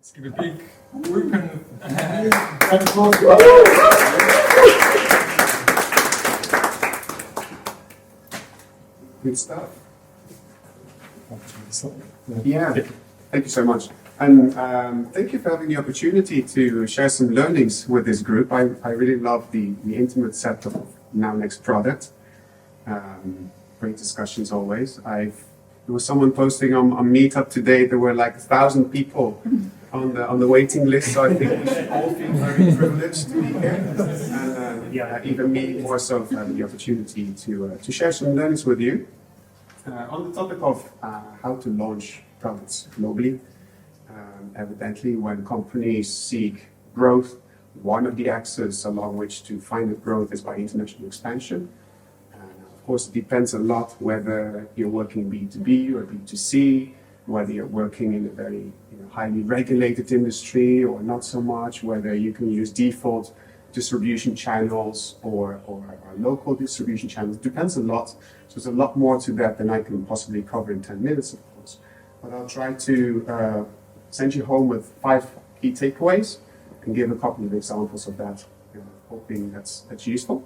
Let's give a big whoop and round of applause. Good stuff. Yeah, thank you so much. And thank you for having the opportunity to share some learnings with this group. I really love the intimate set of Now Next product. Great discussions always. There was someone posting on Meetup today, there were like 1,000 people on the waiting list, so I think we should all feel very privileged to be here. And even me more so for having the opportunity to share some learnings with you. On the topic of how to launch products globally, evidently when companies seek growth, one of the axes along which to find the growth is by international expansion. Of course, it depends a lot whether you're working B2B or B2C, whether you're working in a very highly regulated industry or not so much, whether you can use default distribution channels or local distribution channels. It depends a lot. So there's a lot more to that than I can possibly cover in 10 minutes, of course. But I'll try to send you home with 5 key takeaways and give a couple of examples of that, hoping that's useful.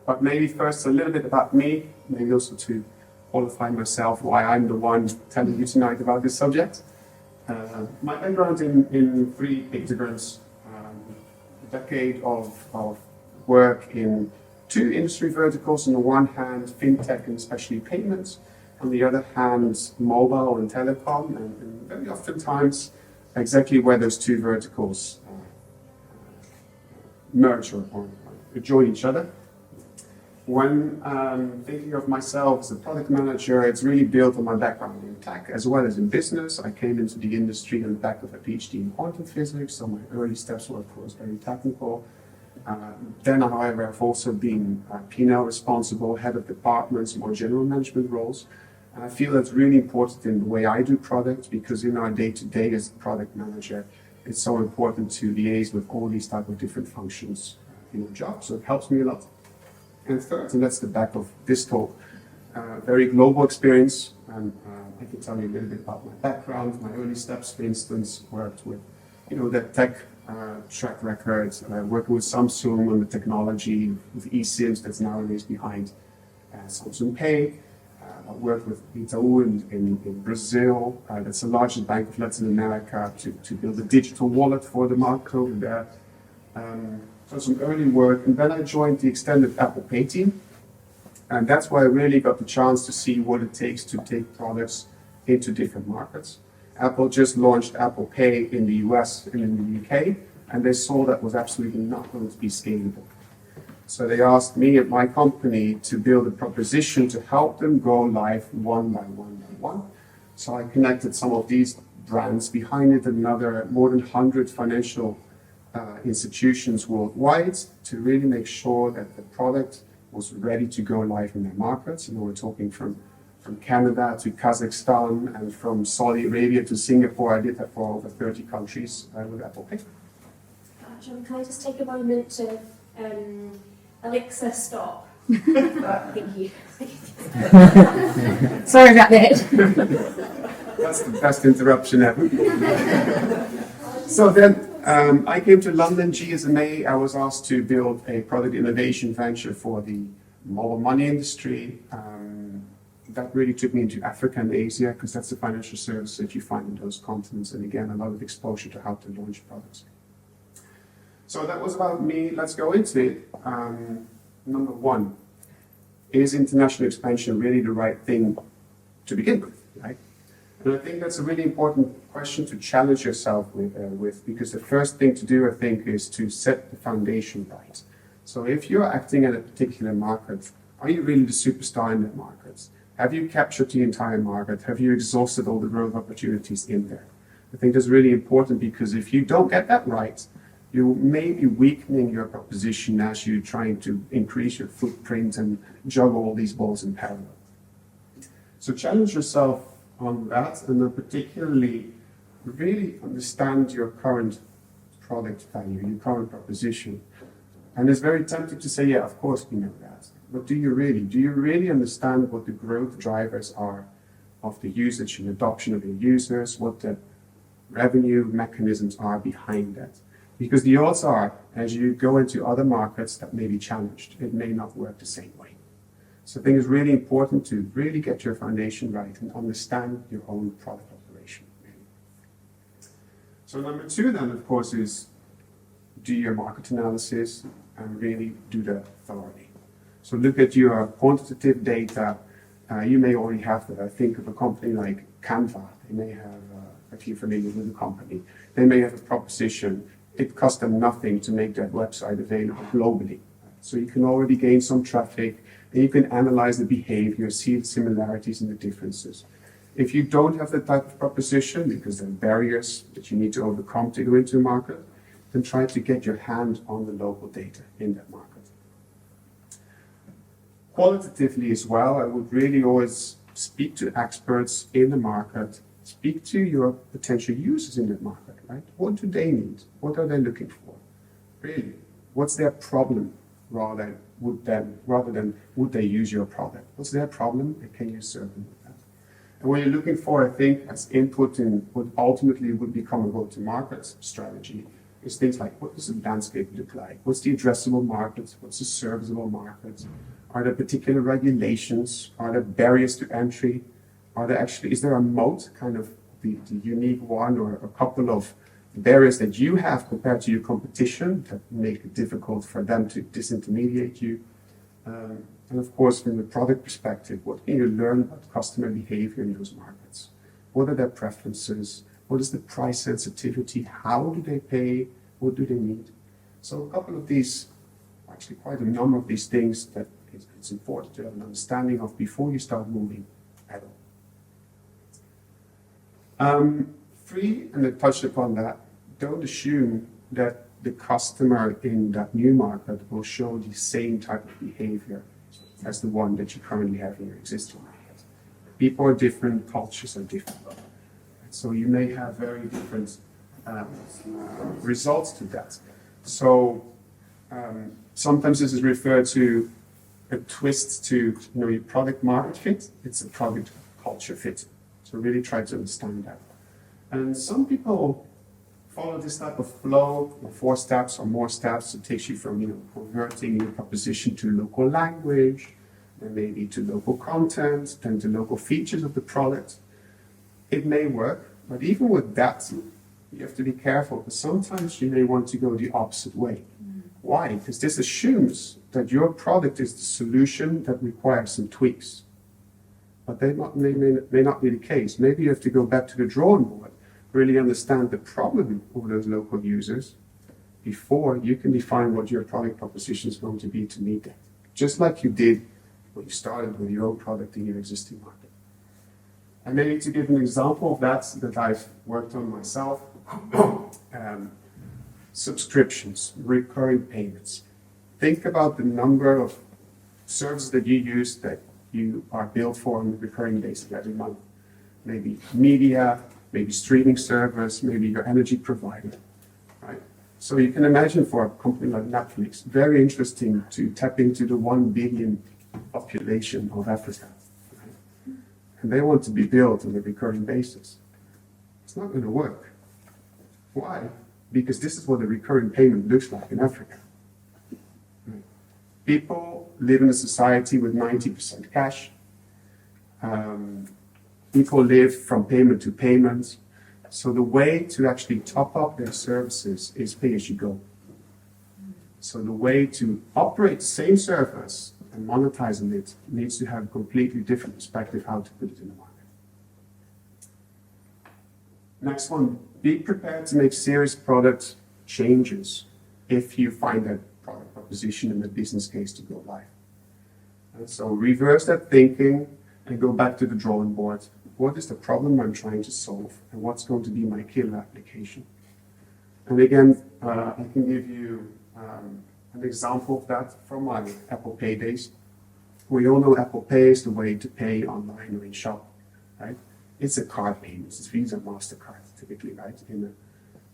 But maybe first a little bit about me, maybe also to qualify myself why I'm the one telling you tonight about this subject. My background in 3 pictograms, a decade of work in 2 industry verticals. On the one hand, fintech and especially payments. On the other hand, mobile and telecom, and very oftentimes exactly where those 2 verticals merge or join each other. When thinking of myself as a product manager, it's really built on my background in tech as well as in business. I came into the industry on the back of a PhD in quantum physics, so my early steps were, of course, very technical. Then, however, I've also been P&L responsible, head of departments, more general management roles. And I feel that's really important in the way I do product, because in our day-to-day as a product manager, it's so important to liaise with all these type of different functions in your job. So it helps me a lot. And third, and that's the back of this talk, very global experience. And I can tell you a little bit about my background, my early steps, for instance, worked with, that tech track record, working with Samsung on the technology, with eSIMs that's nowadays behind Samsung Pay. I worked with Itaú in Brazil, that's the largest bank of Latin America, to build a digital wallet for the market over there. So some early work, and then I joined the extended Apple Pay team, and that's where I really got the chance to see what it takes to take products into different markets. Apple just launched Apple Pay in the US and in the UK, and they saw that was absolutely not going to be scalable. So they asked me at my company to build a proposition to help them go live one by one. So I connected some of these brands behind it, another more than 100 financial institutions worldwide, to really make sure that the product was ready to go live in their markets. We're talking from Canada to Kazakhstan and from Saudi Arabia to Singapore. I did that for over 30 countries with Apple Pay. John, can I just take a moment to Alexa, stop. Thank you. Sorry about that. That's the best interruption ever. So then I came to London GSMA. I was asked to build a product innovation venture for the mobile money industry. That really took me into Africa and Asia, because that's the financial services that you find in those continents. And again, a lot of exposure to how to launch products. So that was about me. Let's go into it. Number 1, is international expansion really the right thing to begin with, right? And I think that's a really important question to challenge yourself with, because the first thing to do, I think, is to set the foundation right. So if you're acting in a particular market, are you really the superstar in that market? Have you captured the entire market? Have you exhausted all the growth opportunities in there? I think that's really important, because if you don't get that right, you may be weakening your proposition as you're trying to increase your footprint and juggle all these balls in parallel. So challenge yourself on that, and then particularly really understand your current product value, your current proposition. And it's very tempting to say, yeah, of course we know that. But do you really? Do you really understand what the growth drivers are of the usage and adoption of your users, what the revenue mechanisms are behind that. Because the odds are, as you go into other markets that may be challenged, it may not work the same way. So I think it's really important to really get your foundation right and understand your own product operation. So number two then, of course, is do your market analysis and really do that thoroughly. So look at your quantitative data. You may already have that. I think of a company like Canva. They may have, if you're familiar with the company, they may have a proposition. It costs them nothing to make that website available globally. So you can already gain some traffic, and you can analyze the behavior, see the similarities and the differences. If you don't have that type of proposition, because there are barriers that you need to overcome to go into a market, then try to get your hand on the local data in that market. Qualitatively as well, I would really always speak to experts in the market, speak to your potential users in that market, right? What do they need? What are they looking for? Really, what's their problem rather than would they use your product? What's their problem and can you serve them with that? And what you're looking for, I think, as input in what ultimately would become a go-to-market strategy is things like, what does the landscape look like? What's the addressable market? What's the serviceable market? Are there particular regulations? Are there barriers to entry? Is there a moat, kind of the unique one or a couple of barriers that you have compared to your competition that make it difficult for them to disintermediate you? And of course, from the product perspective, what can you learn about customer behavior in those markets? What are their preferences? What is the price sensitivity? How do they pay? What do they need? So a couple of these, actually quite a number of these things that it's important to have an understanding of before you start moving at all. Three, and I touched upon that, don't assume that the customer in that new market will show the same type of behavior as the one that you currently have in your existing market. People are different, cultures are different. So you may have very different results to that. So sometimes this is referred to a twist to your product market fit. It's a product culture fit. So really try to understand that. And some people follow this type of flow, 4 steps or more steps. It takes you from converting your proposition to local language, then maybe to local content, then to local features of the product. It may work, but even with that, you have to be careful because sometimes you may want to go the opposite way. Why? Because this assumes that your product is the solution that requires some tweaks. But they may not be the case. Maybe you have to go back to the drawing board, really understand the problem of those local users before you can define what your product proposition is going to be to meet that. Just like you did when you started with your own product in your existing market. And maybe to give an example of that I've worked on myself, subscriptions, recurring payments. Think about the number of services that you use that you are billed for on a recurring basis every month. Maybe media, maybe streaming servers, maybe your energy provider, right? So you can imagine for a company like Netflix, very interesting to tap into the 1 billion population of Africa. Right? And they want to be billed on a recurring basis. It's not going to work. Why? Because this is what a recurring payment looks like in Africa. Right? People live in a society with 90% cash. People live from payment to payment. So the way to actually top up their services is pay as you go. So the way to operate the same service and monetize on it needs to have a completely different perspective how to put it in the market. Next one, be prepared to make serious product changes if you find that product proposition and the business case to go live. And so reverse that thinking and go back to the drawing board. What is the problem I'm trying to solve and what's going to be my killer application? And again, I can give you an example of that from my Apple Pay days. We all know Apple Pay is the way to pay online or in shop, right? It's a card payment. It's Visa, MasterCard, typically, right? In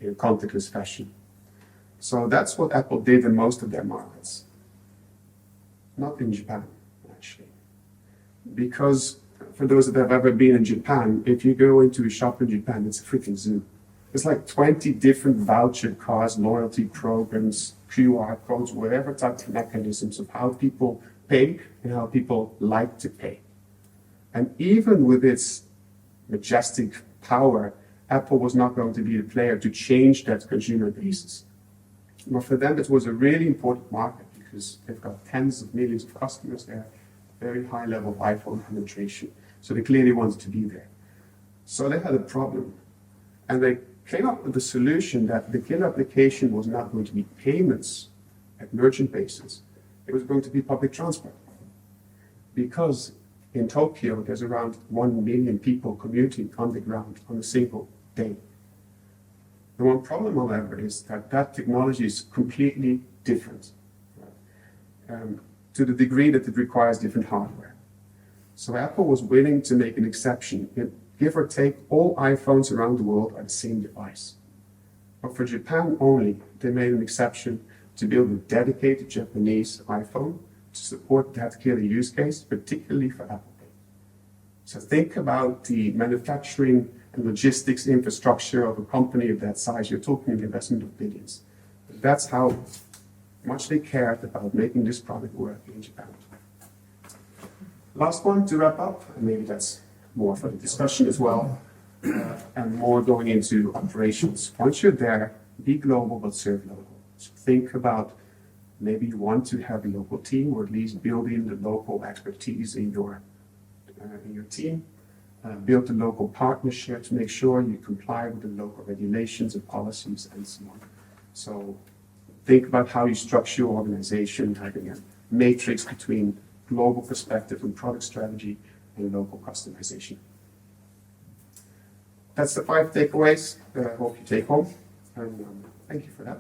a contactless fashion. So that's what Apple did in most of their markets. Not in Japan, actually. Because for those that have ever been in Japan, if you go into a shop in Japan, it's a freaking zoo. It's like 20 different voucher cards, loyalty programs, QR codes, whatever type of mechanisms of how people pay and how people like to pay. And even with its majestic power, Apple was not going to be the player to change that consumer basis. But for them, it was a really important market because they've got tens of millions of customers there, very high level of iPhone penetration. So they clearly wanted to be there. So they had a problem. And they came up with a solution that the killer application was not going to be payments at merchant basis. It was going to be public transport. Because in Tokyo, there's around 1 million people commuting underground on a single day. The one problem, however, is that that technology is completely different to the degree that it requires different hardware. So Apple was willing to make an exception. Give or take, all iPhones around the world are the same device. But for Japan only, they made an exception to build a dedicated Japanese iPhone to support that killer use case, particularly for Apple Pay. So think about the manufacturing and logistics infrastructure of a company of that size. You're talking an investment of billions. But that's how much they cared about making this product work in Japan. Last one to wrap up, and maybe that's more for the discussion as well, and more going into operations. Once you're there, be global but serve local. So think about maybe you want to have a local team, or at least build in the local expertise in your team. Build a local partnership to make sure you comply with the local regulations and policies and so on. So think about how you structure your organization, having a matrix between global perspective and product strategy and local customization. That's the 5 takeaways that I hope you take home. And thank you for that.